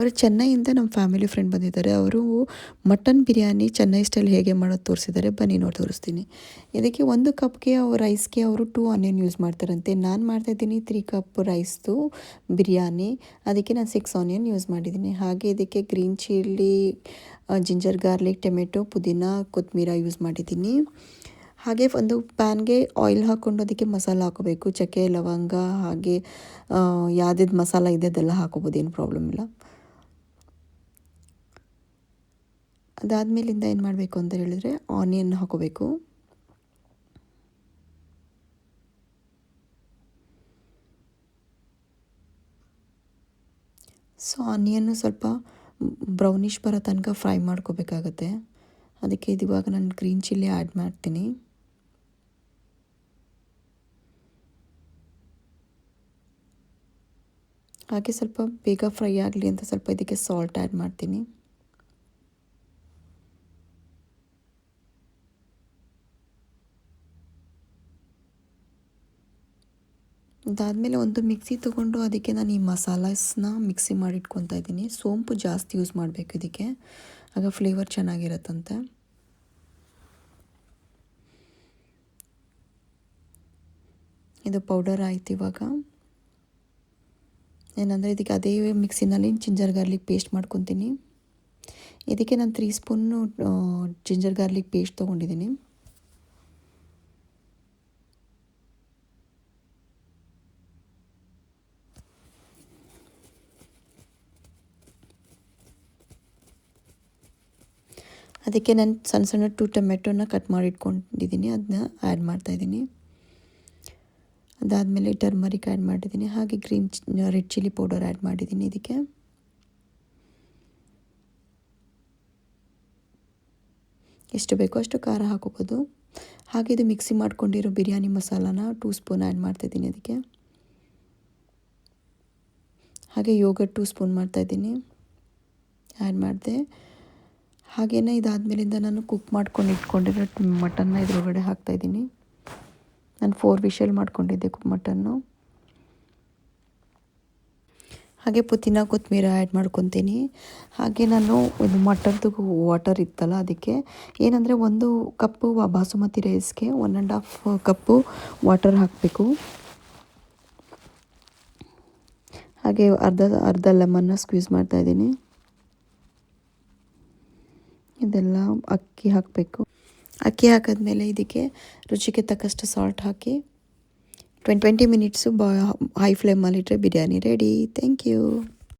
ಅವರು ಚೆನ್ನೈಯಿಂದ ನಮ್ಮ family friend ಬಂದಿದ್ದಾರೆ. ಅವರು ಮಟನ್ ಬಿರಿಯಾನಿ ಚೆನ್ನೈ ಸ್ಟೈಲ್ ಹೇಗೆ ಮಾಡೋದು ತೋರಿಸಿದ್ದಾರೆ, ಬನ್ನಿ ನೋಡಿ ತೋರಿಸ್ತೀನಿ. ಇದಕ್ಕೆ 1 ಕಪ್ಗೆ ರೈಸ್ಗೆ ಅವರು 2 ಆನಿಯನ್ ಯೂಸ್ ಮಾಡ್ತಾರಂತೆ. ನಾನು ಮಾಡ್ತಾಯಿದ್ದೀನಿ 3 ಕಪ್ ರೈಸ್ದು ಬಿರಿಯಾನಿ. ಅದಕ್ಕೆ ನಾನು 6 ಆನಿಯನ್ ಯೂಸ್ ಮಾಡಿದ್ದೀನಿ. ಹಾಗೆ ಇದಕ್ಕೆ green chilli, ginger garlic, tomato, ಪುದೀನ, ಕೊತ್ತಂಬರಿ ಯೂಸ್ ಮಾಡಿದ್ದೀನಿ. ಹಾಗೆ ಒಂದು ಪ್ಯಾನ್ಗೆ ಆಯಿಲ್ ಹಾಕ್ಕೊಂಡು ಅದಕ್ಕೆ ಮಸಾಲ ಹಾಕೋಬೇಕು. ಚಕ್ಕೆ, ಲವಂಗ, ಹಾಗೆ ಯಾವ್ದು ಮಸಾಲ ಇದೆ ಅದೆಲ್ಲ ಹಾಕೋಬೋದು, ಏನು ಪ್ರಾಬ್ಲಮ್ ಇಲ್ಲ. ಅದಾದಮೇಲಿಂದ ಏನು ಮಾಡಬೇಕು ಅಂತ ಹೇಳಿದರೆ ಆನಿಯನ್ ಹಾಕೋಬೇಕು. ಸೊ ಆನಿಯನ್ನು ಸ್ವಲ್ಪ ಬ್ರೌನಿಷ್ ಬರೋ ತನಕ ಫ್ರೈ ಮಾಡ್ಕೋಬೇಕಾಗತ್ತೆ. ಅದಕ್ಕೆ ಇವಾಗ ನಾನು ಗ್ರೀನ್ ಚಿಲ್ಲಿ ಆ್ಯಡ್ ಮಾಡ್ತೀನಿ. ಹಾಗೆ ಸ್ವಲ್ಪ ಬೇಗ ಫ್ರೈ ಆಗಲಿ ಅಂತ ಸ್ವಲ್ಪ ಇದಕ್ಕೆ ಸಾಲ್ಟ್ ಆ್ಯಡ್ ಮಾಡ್ತೀನಿ. ಅದಾದಮೇಲೆ ಒಂದು ಮಿಕ್ಸಿ ತೊಗೊಂಡು ಅದಕ್ಕೆ ನಾನು ಈ ಮಸಾಲಾಸ್ನ ಮಿಕ್ಸಿ ಮಾಡಿ ಇಟ್ಕೊತಾ ಇದ್ದೀನಿ. ಸೋಂಪು ಜಾಸ್ತಿ ಯೂಸ್ ಮಾಡಬೇಕು ಇದಕ್ಕೆ, ಆಗ ಫ್ಲೇವರ್ ಚೆನ್ನಾಗಿರತ್ತಂತೆ. ಇದು ಪೌಡರ್ ಆಯ್ತು. ಇವಾಗ ಏನಂದರೆ ಇದಕ್ಕೆ ಅದೇ ಮಿಕ್ಸಿನಲ್ಲಿ ಜಿಂಜರ್ ಗಾರ್ಲಿಕ್ ಪೇಸ್ಟ್ ಮಾಡ್ಕೊತೀನಿ. ಇದಕ್ಕೆ ನಾನು 3 ಸ್ಪೂನು ಜಿಂಜರ್ ಗಾರ್ಲಿಕ್ ಪೇಸ್ಟ್ ತೊಗೊಂಡಿದ್ದೀನಿ. ಅದಕ್ಕೆ ನಾನು ಸಣ್ಣ ಸಣ್ಣ 2 ಟೊಮೆಟೊನ ಕಟ್ ಮಾಡಿ ಇಟ್ಕೊಂಡಿದ್ದೀನಿ, ಅದನ್ನ ಆ್ಯಡ್ ಮಾಡ್ತಾಯಿದ್ದೀನಿ. ಅದಾದಮೇಲೆ ಟರ್ಮರಿಕ್ ಆ್ಯಡ್ ಮಾಡಿದ್ದೀನಿ. ಹಾಗೆ ರೆಡ್ ಚಿಲ್ಲಿ ಪೌಡರ್ ಆ್ಯಡ್ ಮಾಡಿದ್ದೀನಿ. ಇದಕ್ಕೆ ಎಷ್ಟು ಬೇಕೋ ಅಷ್ಟು ಖಾರ ಹಾಕೋಬೋದು. ಹಾಗೆ ಇದು ಮಿಕ್ಸಿ ಮಾಡ್ಕೊಂಡಿರೋ ಬಿರಿಯಾನಿ ಮಸಾಲಾನ 2 ಸ್ಪೂನ್ ಆ್ಯಡ್ ಮಾಡ್ತಾಯಿದ್ದೀನಿ ಅದಕ್ಕೆ. ಹಾಗೆ ಯೋಗರ್ಟ್ 2 ಸ್ಪೂನ್ ಮಾಡ್ತಾಯಿದ್ದೀನಿ, ಆ್ಯಡ್ ಮಾಡಿದೆ. ಹಾಗೆಯೇ ಇದಾದಮೇಲಿಂದ ನಾನು ಕುಕ್ ಮಾಡ್ಕೊಂಡು ಇಟ್ಕೊಂಡಿರೋ ಮಟನ್ನ ಇದ್ರೊಳಗಡೆ ಹಾಕ್ತಾಯಿದ್ದೀನಿ. ನಾನು 4 ವಿಷಲ್ ಮಾಡ್ಕೊಂಡಿದ್ದೆ ಮಟನ್ನು. ಹಾಗೆ ಪುದೀನ, ಕೊತ್ತಂಬರಿ ಆ್ಯಡ್ ಮಾಡ್ಕೊತೀನಿ. ಹಾಗೆ ನಾನು ಇದು ಮಟನ್ದು ವಾಟರ್ ಇತ್ತಲ್ಲ, ಅದಕ್ಕೆ ಏನಂದರೆ 1 ಕಪ್ಪು ಬಾಸುಮತಿ ರೈಸ್ಗೆ 1.5 ಕಪ್ಪು ವಾಟರ್ ಹಾಕಬೇಕು. ಹಾಗೆ ಅರ್ಧ ಲೆಮನ್ನ ಸ್ಕ್ವೀಸ್ ಮಾಡ್ತಾಯಿದ್ದೀನಿ. ಇದೆಲ್ಲ ಅಕ್ಕಿ ಹಾಕಬೇಕು. ಅಕ್ಕಿ ಹಾಕಿದ್ಮೇಲೆ ಇದಕ್ಕೆ ರುಚಿಗೆ ತಕ್ಕಷ್ಟು ಸಾಲ್ಟ್ ಹಾಕಿ 20 ಮಿನಿಟ್ಸು ಹೈ ಫ್ಲೇಮಲ್ಲಿಟ್ಟರೆ ಬಿರಿಯಾನಿ ರೆಡಿ. Thank you.